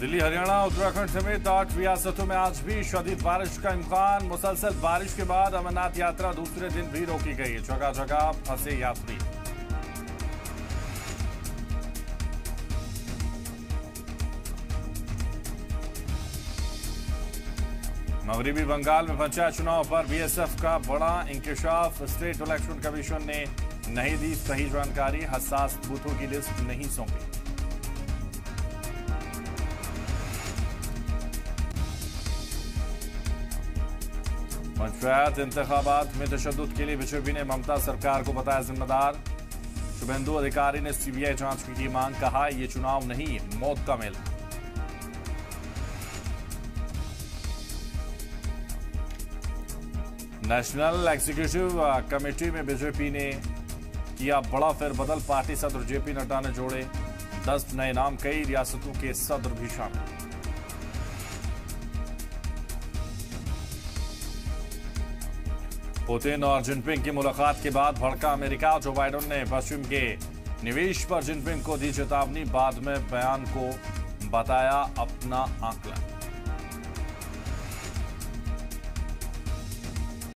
दिल्ली, हरियाणा, उत्तराखंड समेत 8 रियासतों में आज भी शदीद बारिश का इम्कान। मुसलसल बारिश के बाद अमरनाथ यात्रा दूसरे दिन भी रोकी गई। जगह जगह फंसे यात्री। मगरिबी बंगाल में पंचायत चुनाव पर बीएसएफ का बड़ा इंकशाफ। स्टेट इलेक्शन कमीशन ने नहीं दी सही जानकारी। हसास बूथों की लिस्ट नहीं सौंपी। पंचायत इंतखाबात में तशद्दुद के लिए बीजेपी ने ममता सरकार को बताया जिम्मेदार। शुभेंदु अधिकारी ने सीबीआई जांच की मांग। कहा ये चुनाव नहीं, मौत का मेला। नेशनल एग्जीक्यूटिव कमेटी में बीजेपी ने किया बड़ा फेरबदल। पार्टी सदर जेपी नड्डा ने जोड़े 10 नए नाम। कई रियासतों के सदर भी शामिल। पुतिन और जिनपिंग की मुलाकात के बाद भड़का अमेरिका। जो बाइडेन ने पश्चिम के निवेश पर जिनपिंग को दी चेतावनी। बाद में बयान को बताया अपना आकलन।